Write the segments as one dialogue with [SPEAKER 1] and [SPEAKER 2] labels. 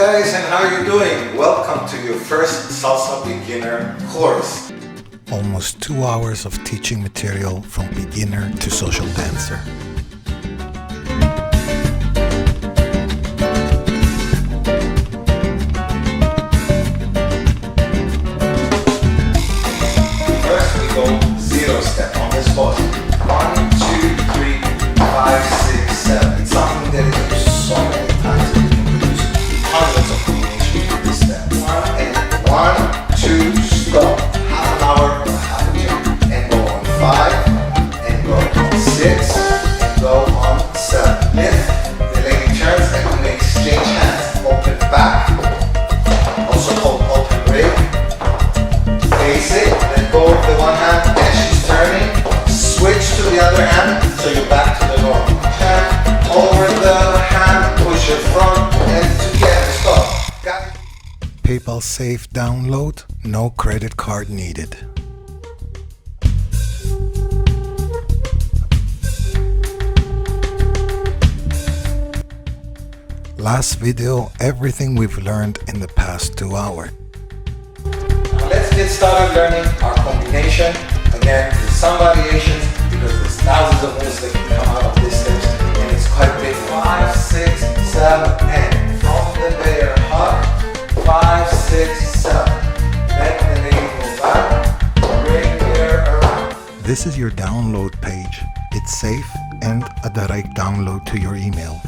[SPEAKER 1] guys, and how are you doing? Welcome to your first Salsa beginner course.
[SPEAKER 2] Almost 2 hours of teaching material from beginner to social dancer.
[SPEAKER 1] First we go 0 step on this pose. 1, 2, 3, 5, 6, 7. It's something that is used so many times that you can produce hundreds of combinations with this step. And 1, 2, stop. Half an hour or half a jump. And go on 5, and go on 6, and go on 7. Lift the leg in turns, and we exchange hands. Open back, also called open break. Face it, let go of the one hand as she's turning. Switch to the other hand, so you're back to the normal. Hand over the hand, push your front and together. Stop. Got it?
[SPEAKER 2] PayPal safe download, no credit card needed. Last video, everything we've learned in the past 2 hours.
[SPEAKER 1] Now let's get started learning our combination. Again, with some variations because there's thousands of moves that can come out of this steps and it's quite big. 5, 6, 7, and from the bear hug. 5, 6, 7. Let the leg go back. Bring her around.
[SPEAKER 2] This is your download page. It's safe and a direct download to your email.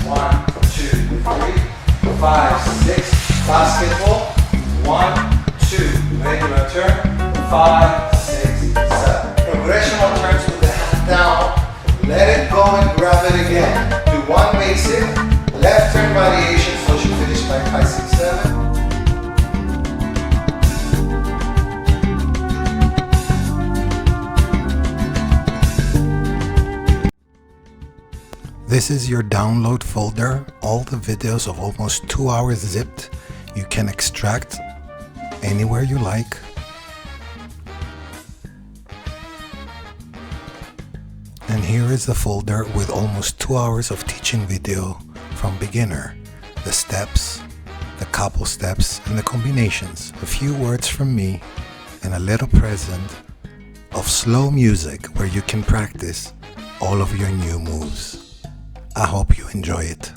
[SPEAKER 1] 1, 2, 3, 5, 6. Basketball. 1, 2. Regular turn. 5, 6, 7. Progressional turns with the hand down. Let it go and grab it again. Do one basic left turn variation so she finish by 5, 6, 7.
[SPEAKER 2] This is your download folder. All the videos of almost 2 hours zipped. You can extract anywhere you like. And here is the folder with almost 2 hours of teaching video from beginner. The steps, the couple steps, and the combinations. A few words from me, and a little present of slow music where you can practice all of your new moves. I hope you enjoy it.